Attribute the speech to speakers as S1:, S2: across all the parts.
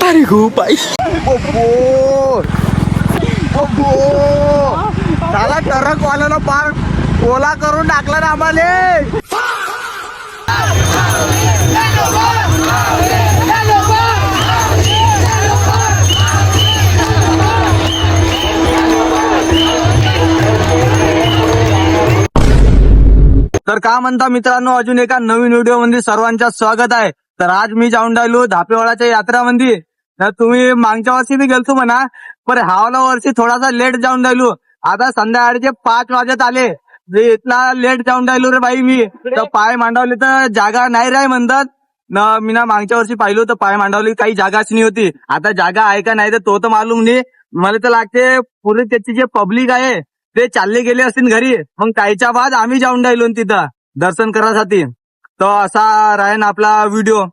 S1: अरे खूप आई त्याला ट्रक वाल्याला पार ओला करून टाकला ना आम्हाला. तर का म्हणता मित्रांनो, अजून एका नवीन व्हिडिओ मध्ये सर्वांचं स्वागत आहे. तर आज मी जाऊन राहिलो धापेवाडाच्या यात्रामध्ये. तर तुम्ही मागच्या वर्षी बी गेलतो म्हणा, पण हावला वर्षी थोडासा लेट जाऊन राहिलो. आता संध्याकाळचे 5 वाजत आले, जे इथला लेट जाऊन राहिलो रे बाई मी. तर पाय मांडवले तर जागा नाही राही म्हणतात न. मी ना मागच्या वर्षी पाहिलो तर पाय मांडवली काही जागाच नाही होती. आता जागा आहे का नाही तर तो तर मालूम नाही. मला तर लागते पुरे त्याची जे पब्लिक आहे ते चालले गेले असतील घरी. मग त्याच्या बाद आम्ही जाऊन राहिलो तिथं दर्शन करायसाठी. तर असा राहीन आपला व्हिडिओ.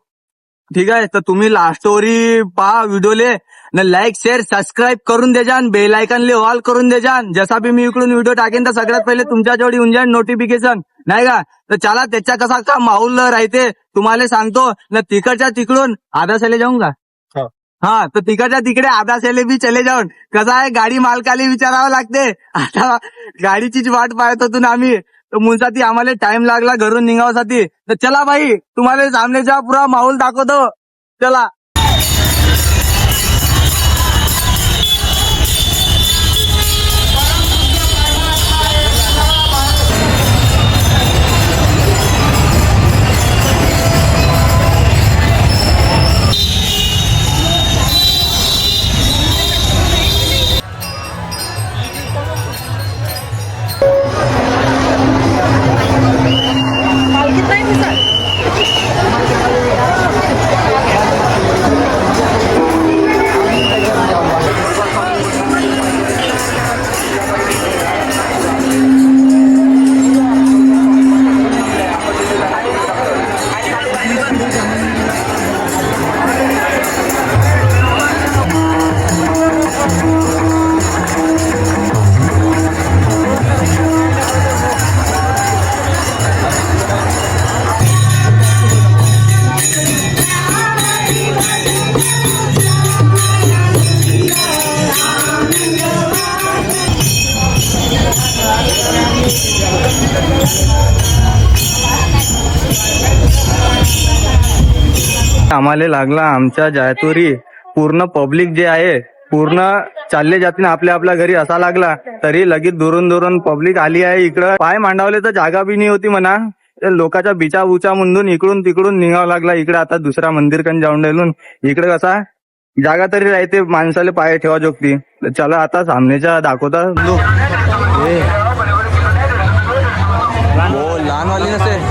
S1: ठीक आहे, तर तुम्ही लास्ट स्टोरी पहा व्हिडिओले, लाईक शेअर सबस्क्राईब करून द्या, बेल आयकॉनले ऑल करून द्या. जसा बी मी इकडून व्हिडिओ टाकेन तर सगळ्यात पहिले तुमच्या जवळ येऊन जाईल नोटिफिकेशन, नाही का. तर चला त्याच्या कसा का माहोल राहते तुम्हाला सांगतो ना. तिकडच्या तिकडून आधा चले जाऊन का. हा, तर तिकडच्या तिकडे आधा सेले बी चले जाऊन. कसं आहे, गाडी मालकाला विचारावं लागते. आता गाडीचीच वाट पाहत होतो ना आम्ही, तर मुलासाठी आम्हाला टाइम लागला घरून निघावासाठी. तर चला भाई, तुम्हाला सामनेचा पुरा माहोल दाखवतो. चला. आम्हाला लागला आमच्या जायतोरी. पूर्ण पब्लिक जे आहे पूर्ण चालले जाते ना आपल्या आपल्या घरी असा लागला. तरी लगेच दुरून दुरून पब्लिक आली आहे इकडं. पाय मांडावले तर जागा बी नाही होती म्हणा. लोकांच्या बिचा बुचा म्हणून इकडून तिकडून निघावं लागला. इकडे आता दुसरा मंदिर कन जाऊन राहिलो. इकडे कसा जागा तरी राहते माणसाला पाय ठेवा जोगती. चला आता सामनेच्या दाखवता लोक. हो, लहान वाली नसे.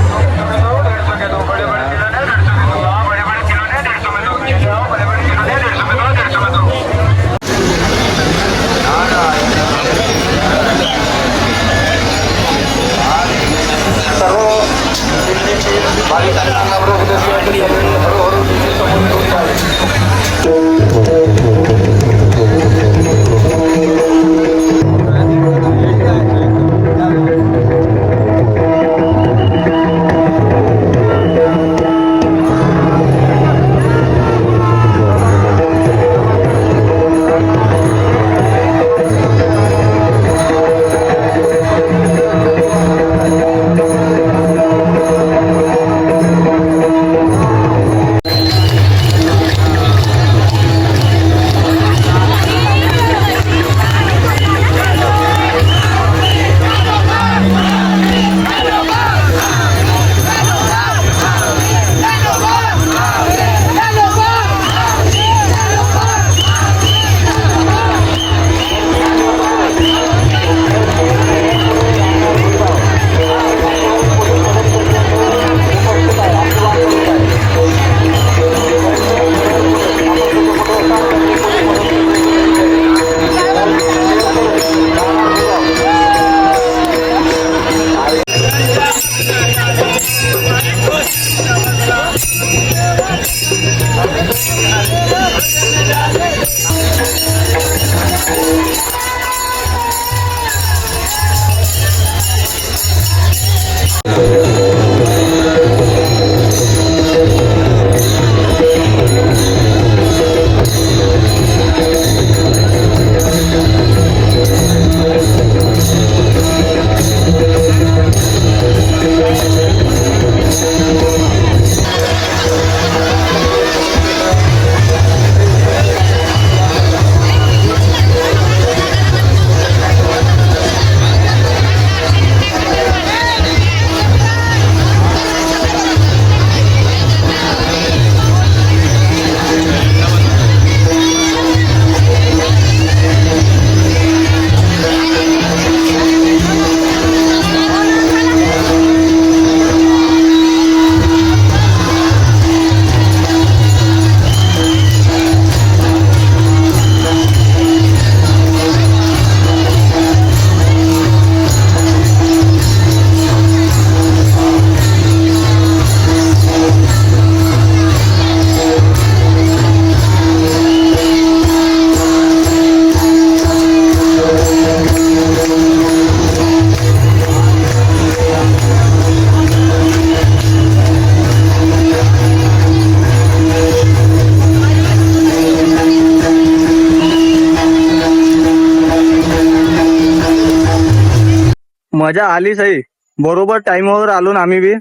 S1: मजा आली सही. बरोबर टाइमवर आलो ना आम्ही बी.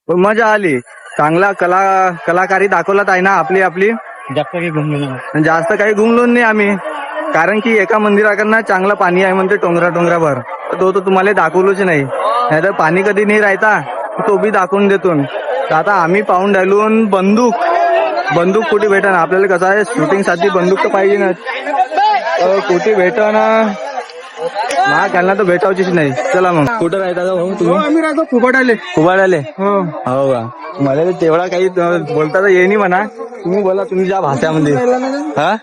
S1: पण मजा आली. चांगला कलाकारी दाखवलात आहे ना आपली आपली. जास्त काही घुमलो नाही आम्ही. कारण की एका मंदिराकडनं चांगलं पाणी आहे म्हणते डोंगराभर. तो तुम्हाला दाखवलोच नाही. नाहीतर पाणी कधी नाही राहता तो बी दाखवून देतो. तर आता आम्ही पाहून राहिलो बंदूक कुठे भेटन आपल्याला. कसं आहे शूटिंग साठी बंदूक तर पाहिजे ना. कुठे भेटन ना त्यांना तर भेटावचीच नाही. चला मग कुठं राहता भाऊ तुम्ही.
S2: आम्ही राहतो कुबाडाले.
S1: हो का. मला तेवढा काही बोलता तर ये नाही म्हणा. तुम्ही बोला तुम्ही ज्या भाषामध्ये. हा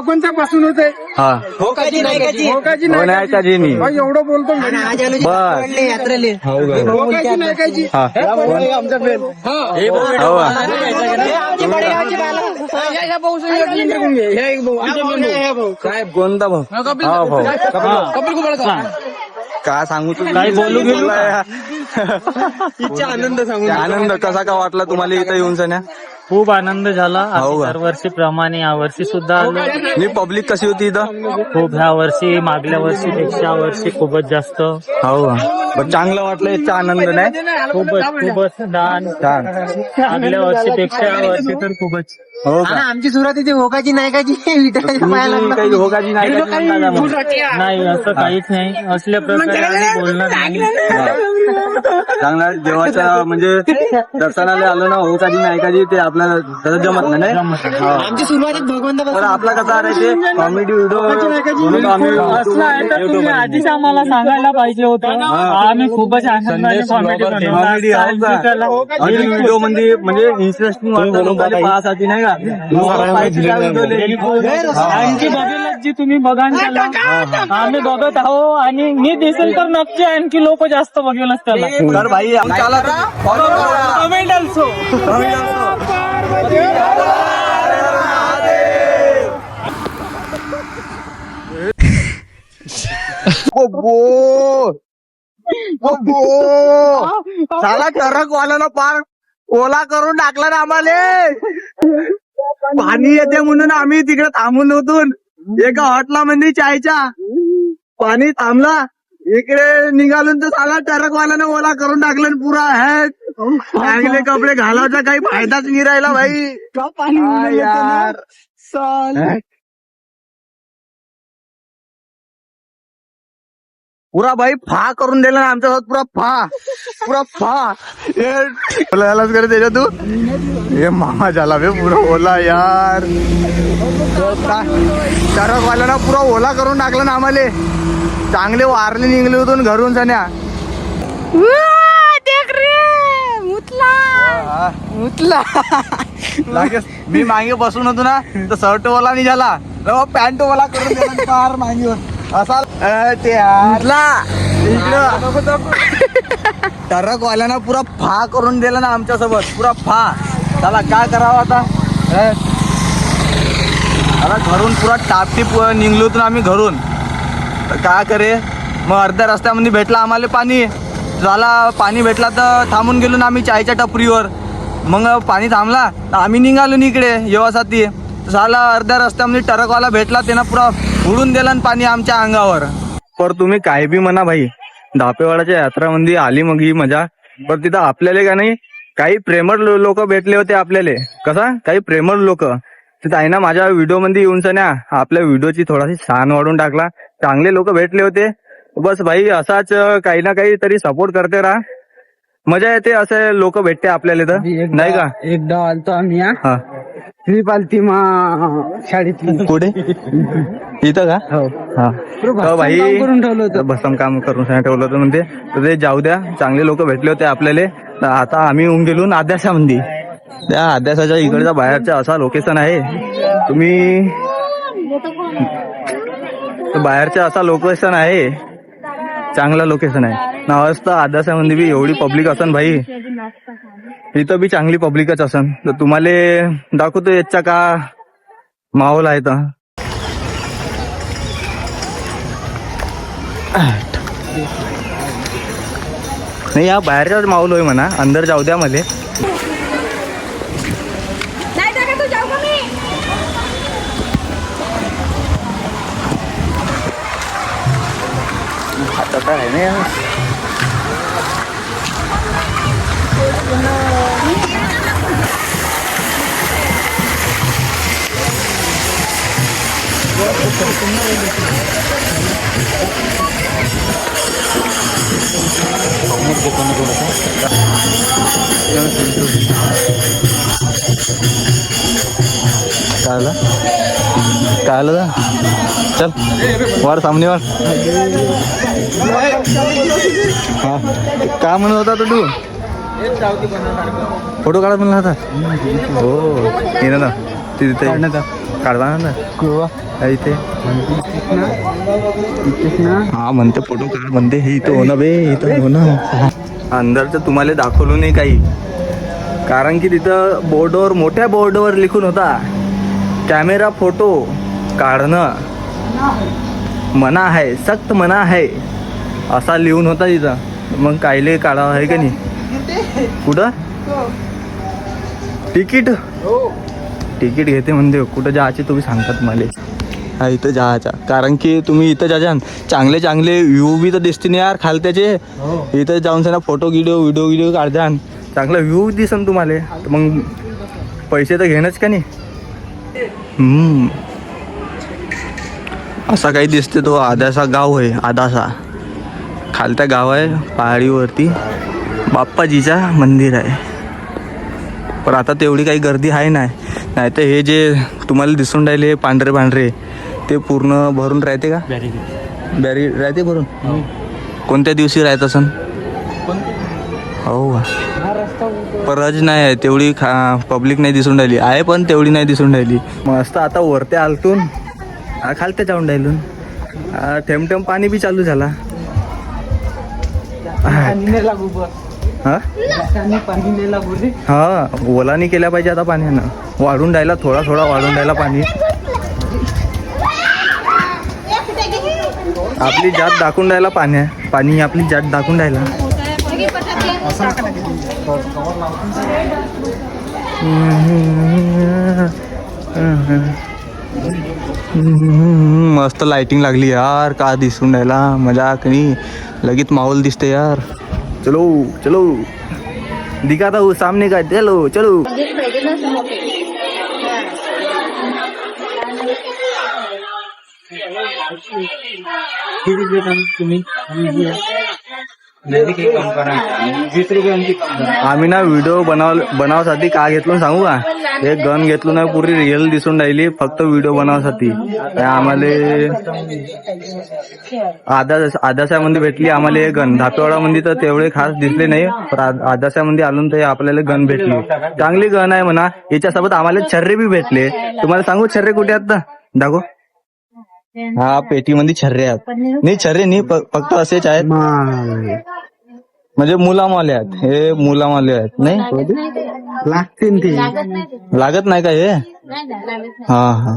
S2: कोणत्या पासून होते.
S1: हा
S2: हो काजी नाही काजी. हो काजी
S1: हो नाही का जी मी
S2: एवढं बोलतो.
S1: बस हो
S2: हो काजी नाही काजी.
S1: हा
S2: आमचा फ्रेंड.
S1: हो साहेब कोणता भाऊ. हा भाऊ
S2: कपिल कुबाडचा.
S1: काय सांगू तू
S3: काय बोलू गेलो
S2: इच्छा आनंद सांगू.
S1: आनंद कसा का वाटला तुम्हाला इथं येऊन सण्या.
S3: खूप आनंद झाला.
S1: हो
S3: आम्ही
S1: का?
S3: दरवर्षी प्रमाणे या वर्षी सुद्धा आलो.
S1: मी पब्लिक कशी होती इथं.
S3: खूप ह्या वर्षी मागल्या वर्षीपेक्षा वर्षी खूपच जास्त.
S1: हो का. पण चांगलं वाटलं याचा आनंद नाही.
S3: खूपच दान
S1: छान.
S3: मागल्या वर्षीपेक्षा या वर्षी तर खूपच.
S1: हो का.
S2: आमची सुरुवात इथे होकाची नाही काजी. विठ्ठलाच्या पायाला
S1: तुम्ही काही हो का जी नाही का जी म्हणता मग.
S3: नाही असं काहीच नाही. असल्या प्रकारे आम्ही बोलणार नाही.
S1: चांगला देवाच्या म्हणजे दर्शनाला आलो ना हो का जी नाही का जी ते आपल्याला तसं जमत नाही. हो.
S2: आमची सुरुवात भगवंता.
S1: पण आपला कसा आहे कॉमेडी व्हिडिओ म्हणून आम्ही
S3: असलं आहे तर तुम्ही आधीच आम्हाला सांगायला पाहिजे होतं. आम्ही खूपच आनंदाने
S1: कॉमेडी व्हिडिओ म्हणजे इंटरेस्टिंग वाटतं पाहासाठी नाही का.
S3: आणखी बघेलच जी तुम्ही बघा त्याला. आम्ही बघत आहो आणि मी दिसेल तर नक्की आणखी लोक जास्त बघेलच त्याला.
S1: तर भाई
S3: कमेंट ऑल्सो.
S1: साला ट्रक वाल्यानं पार ओला करून टाकला ना आम्हाला. पाणी येते म्हणून आम्ही तिकडे थांबून होतो एका हॉटला मध्ये चायच्या. पाणी थांबला इकडे निघालून तर साला ट्रक वाल्यानं ओला करून टाकलं पुरा. हॅट चांगले कपडे घालायचा काही फायदाच नाही राहिला भाई. पाणी यार पुरा भाई फा करून दिला ना आमच्यासोबत. पुरा फा यालाच करे त्याच्या तू. हे मामा झाला बे पुरा ओला यार. ट्रकवाल्यानं पुरा ओला करून टाकला ना आम्हाला. चांगले वारले निघले होतो घरून जाण्या. मी मागे बसून होतो ना तर शर्ट ओला नाही झाला. पॅन्ट ओला करून दिला पार मागे असा. ट्रक वाल्यानं पुरा फा करून दिला ना आमच्यासोबत. पुरा फा. त्याला काय करावं आता. त्याला घरून पुरा टापटीप निघलो होतो आम्ही घरून. तर काय करे मग अर्ध्या रस्त्यामध्ये भेटला आम्हाला पाणी. झाला पाणी भेटला तर थांबून गेलो ना आम्ही चायच्या टपरीवर. मग पाणी थांबला तर आम्ही निघालो इकडे येवासाठी. झाला अर्ध्या रस्त्यामध्ये ट्रकवाला भेटला. त्यानं पुरा उडून दिला पाणी आमच्या अंगावर. पर तुम्ही काय बी म्हणा भाई धापेवाडाच्या यात्रामध्ये आली मग ही मजा. पण तिथं आपल्याला का नाही काही प्रेमळ लोक भेटले होते आपल्याला. कसा काही प्रेमळ लोक तिथं आहे ना. माझ्या व्हिडिओ मध्ये येऊन सण्या आपल्या व्हिडिओची थोडाशी छान वाढून टाकला. चांगले लोक भेटले होते. बस भाई असाच काही ना काही तरी सपोर्ट करते राहा. मजा येते असे लोक भेटते आपल्याला तर नाही का.
S2: एकदा आलतो आम्ही.
S1: हा
S2: ट्रिप आलती शाळेतली.
S1: कुठे इथं का. हा भाई
S2: करून ठेवलं होतं.
S1: भस्म काम करून ठेवलं होतं म्हणते. तर ते जाऊ द्या. चांगले लोक भेटले होते आपल्याला. तर आता आम्ही येऊन गेलो आद्याशामध्ये. त्या आद्याशाच्या इकडच्या बाहेरच्या असा लोकेशन आहे. तुम्ही बाहेरच्या असा लोकेशन आहे. चांगला लोकेशन आहे. नावाजता आद्याशामध्ये बी एवढी पब्लिक असन भाई. इथं बी चांगली पब्लिकच असन. तर तुम्हाला दाखवतो याचा का माहोल आहे. तर नाही या बाहेरचाच माहोल होय म्हणा. अंदर जाऊ द्या मध्ये. मोठा आहे ना यार. काय आलं चल वाढ सामने वाढ. हा काय म्हणत होता तू फोटो काढा म्हणला होता. हो ये ना तिथे काढवा ना इथे. हा म्हणते फोटो काढ म्हणते हे इथं हो ना बे इथं हो ना. अंदरचं तुम्हाला दाखवलं नाही काही कारण की तिथं बोर्डवर मोठ्या बोर्डवर लिखून होता कॅमेरा फोटो काढणं मना आहे सक्त मना आहे असा लिहून होता तिथं. मग कायले काढावं आहे का नाही. कुठं तिकीट तिकीट घेते म्हणते कुठं जायचे तुम्ही सांगतात मला. हा इथं जायचा कारण की तुम्ही इथं जाजान चांगले चांगले व्ह्यू बी तर दिसते ना यार खालत्याचे. इथं जाऊन ना फोटो व्हिडिओ काढजान चांगला व्ह्यू दिसन तुम्हाला. तर मग पैसे तर घेणंच का नाही. असा काही दिसते तो आदासा गाव आहे. आदासा खालत्या गाव आहे पहाडीवरती बाप्पाजीचा मंदिर आहे. पण आता तेवढी काही गर्दी आहे नाही तर हे जे तुम्हाला दिसून राहिले पांढरे पांढरे ते पूर्ण भरून राहते का. बॅरी राहते भरून. कोणत्या दिवशी राहत असन हो का. परज नाही आहे तेवढी पब्लिक नाही दिसून राहिली आहे पण तेवढी नाही दिसून राहिली. मस्त आता वरते आलतून खालते जाऊन राहिलून थेंब पाणी बी चालू झाला. हा ओलानी केल्या पाहिजे आता पाण्यानं. वाढून राहिला थोडा वाढून राहिला पाणी. आपली जात दाखवून राहिला पाणी आपली जात दाखवून राहिला. मस्त लाइटिंग लागली यार का दिसून राहिला मजाक नाही लगेच माहोल दिसते यार. चलो चलो दिखाता हूँ सामने का. चलो चलो
S3: तुम्ही
S1: आम्ही ना व्हिडिओ बनवासाठी का घेतलो सांगू का. हे गन घेतलो ना पुरी रिअल दिसून राहिली फक्त व्हिडिओ बनवासाठी. आम्हाला आदाशामध्ये भेटली आम्हाला हे गन. धापेवाडामध्ये तर तेवढे खास दिसले नाही पण आदाशामध्ये आलून तर आपल्याला गन भेटली. चांगली गन आहे म्हणा. याच्यासोबत आम्हाला छर्रे बी भेटले. तुम्हाला सांगू छर्रे कुठे आहेत ना दाखव. हा पेटीमध्ये छर्रे आहेत. नाही छर्रे नाही फक्त असेच आहेत म्हणजे मुलामाले आहेत. हे मुलामाले आहेत नाही
S2: लागतील ते
S1: लागत नाही का हे. हा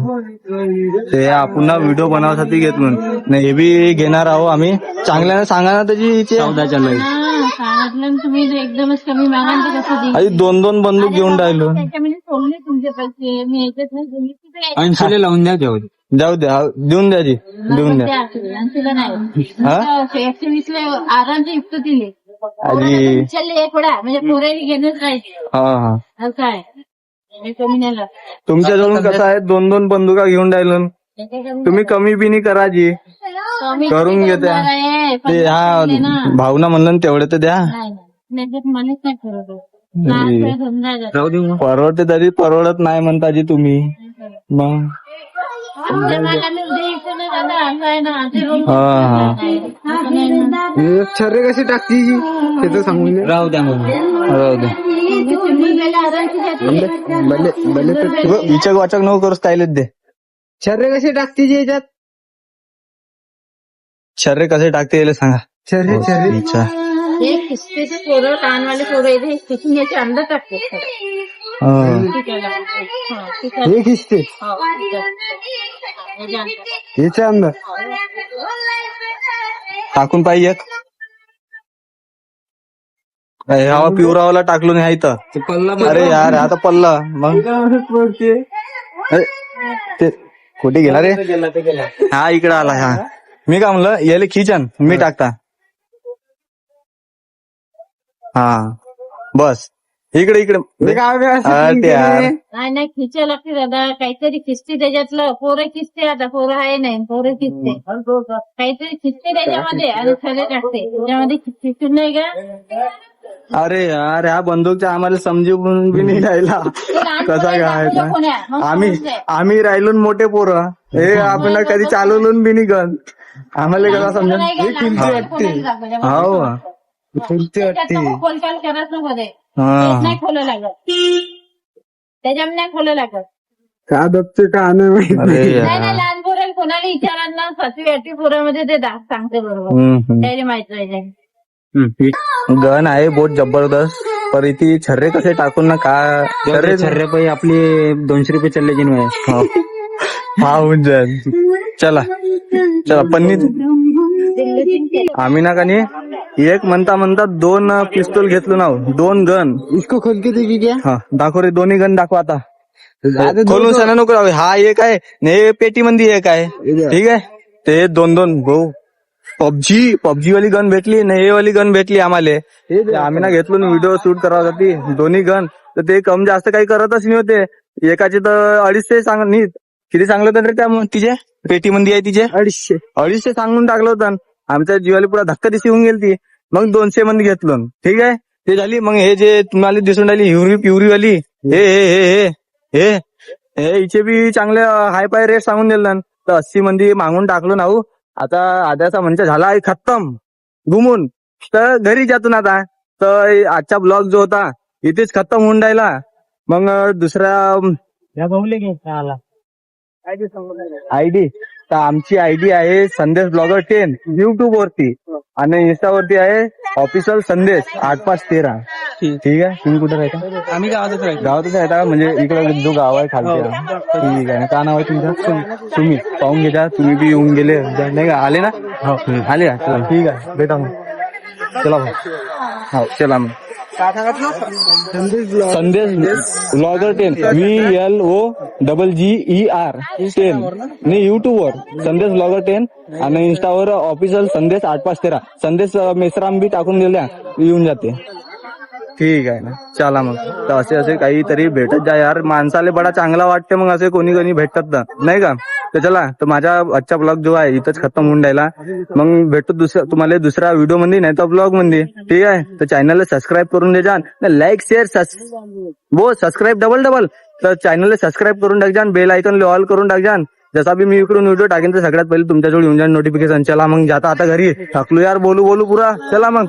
S1: ते आपण व्हिडिओ बनवासाठी घेतलो नाही. हे बी घेणार आहो आम्ही. चांगल्याने सांगा ना त्याची 14च्या लई
S4: तुम्ही एकदमच कमी मागा कसं
S1: आई 2 बंदूक घेऊन राहिलो.
S4: सोडले तुमचे पैसे मी याच्यात नाही.
S2: 80 लावून द्या तेवढे.
S1: जाऊ द्या देऊन द्या देऊन द्या.
S4: 80 नाही 120 आरामचे युक्त दिले.
S1: आजी
S4: थोडा म्हणजे पोराही घेणंच राहायचे.
S1: हा
S4: काय कमी नाही लागत.
S1: तुमच्याजवळ कसं आहे 2 बंदुका घेऊन राहिलो. तुम्ही कमी बी नाही करा जी करून घेत्या ते. हा भावना म्हणलं तेवढे तर द्या.
S4: मलाच नाही करत
S1: परवडते तरी परवडत नाही म्हणता जी तुम्ही. मग
S2: छर्रे कशी टाकती त्याचं सांगून द्या.
S1: राहू द्या विचक वाचक नको करू स्टाईलच दे.
S2: छर्रे कशी टाकती जी याच्यात.
S1: छर्रे कसे टाकते याला सांगा.
S2: छर्रे
S1: अच्छा
S4: हे किस्तीचे पोरं कानवाले पोरं येते किसून याचे अंडा टाकते.
S2: हे किसते याच्या अंदर
S1: टाकून पाहिजे. हवा पिवरावाला टाकलो नाही इथं. अरे यार आता पल्ला मग ते कुठे गेला रे. हा इकडे आला. हा मी काय म्हणलं याले खिचन मी टाकता हा बस इकडे इकडे
S2: हे काय बे असं
S1: हा,
S2: clean
S1: ते यार.
S2: केलंय?
S4: नाही नाही खिचायला लागते दादा, काहीतरी खिचते त्याच्यातलं. पोरं खिचते, आता पोरं आहे नाही, पोरं खिचते. काहीतरी खिचते त्याच्यामध्ये आणि थले टाकते त्याच्यामध्ये. खिचून नाही का
S1: अरे यार ह्या बंदूकच्या आम्हाला समजून बी नाही राहिला कसा काय आम्ही राहिलो न मोठे पोरं हे आपण कधी चालवलं बी नाही गन आम्हाला कसा समजून हो
S2: फुलते वाटते.
S4: खोलचाल करत नको ते.
S1: हा.
S4: नाही खोलं लागत त्याच्यामध्ये, नाही खोलं लागत.
S2: का दबते का नाही माहिती.
S1: अरे
S4: नाही
S1: यार.
S4: नाही, लहान पोरं कोणाला विचारत ना, 7वी-8वी पोरामध्ये ते सांगते बरोबर.
S1: हम्म,
S4: त्याला माहित पाहिजे.
S1: हम्म. गन आहे बहुत जबरदस्त पर इथे छर्रे कसे टाकून ना का छर्रे
S2: पाहिजे आपले 200 रुपये चालले की नाही.
S1: हा होऊन जाईल चला चला पन्नीत आम्ही ना का नाही एक म्हणता 2 पिस्तूल घेतलो ना 2 गन
S2: इसको खोल के देखी क्या.
S1: हा दाखव रे दोन्ही गन दाखव आता
S2: आता
S1: खोलून सणा नको राहू. हा एक आहे ने पेटी मध्ये एक आहे ठीक आहे ते 2 भाऊ पबजी वाली गन भेटली ना हे वाली गन भेटली आम्हाला ते आम्ही ना घेतलो ना व्हिडिओ शूट करासाठी दोन्ही गन तर ते कम जास्त काही करतच नाही होते एकाचे तर 250 सांग नाही किती सांगलं होतं रे त्या तिचे पेटी मध्ये आहे तिचे 250 सांगून टाकलं होतं आमच्या जीवाला पुरा धक्का दिशी होऊन गेली ती मग 200 मध्ये घेतलो ठीक आहे ते झाली मग हे जे तुम्हाला दिसून राहिली हिवरी पिवरी वाली हे हे हे हे हे हिचे बी चांगले हाय पाय रेट सांगून दिलं तर 80 मध्ये मागून टाकलो ना हो. आता आद्याचा म्हणजे झाला आहे खत्तम घुमून तर घरी जातून आता तर आजचा ब्लॉग जो होता इथेच खत्तम होऊन राहिला मग दुसरा आयडी तर आमची आयडी आहे संदेश ब्लॉगर 10 युट्यूब वरती आणि इंस्टा वरती आहे ऑफिशियल संदेश 8513 ठीक आहे. तुम्ही कुठे राहता.
S2: आम्ही
S1: गावातच राहता म्हणजे इकडे जो गाव आहे खालच्या ठीक आहे. काय नाव आहे तुमचं. तुम्ही पाहून घ्या तुम्ही बी येऊन गेले नाही का आले ना हो आले का चला ठीक आहे भेटा मग चला मग हो चला मग संदेश ब्लॉगर 10 VLOGGER 10 नाही युट्यूब वर संदेश ब्लॉगर 10 आणि इंस्टावर ऑफिशियल संदेश 8513 संदेश मेसराम बी टाकून दिल्या येऊन जाते ठीक आहे ना. चला मग तर असे काहीतरी भेटत जा यार माणसाला बडा चांगला वाटते मग असे कोणी भेटतात ना नाही का. तर चला तर माझा आजचा ब्लॉग जो आहे इथंच खतम होऊन राहिला मग भेटतो तुम्हाला दुसऱ्या व्हिडिओ मध्ये नाही तर ब्लॉग मध्ये ठीक आहे. तर चॅनलला सबस्क्राईब करून द्या लाईक शेअर सबस्क्राईब डबल तर चॅनलला सबस्क्राईब करून टाकजा बेल आयकॉन ऑल करून टाकजा जसा बी मी इकडून व्हिडिओ टाकेन तर सगळ्यात पहिले तुमच्याजवळ येऊन जाईल नोटिफिकेशन. चला मग जाता आता घरी थकलो यार बोलू पुरा चला मग.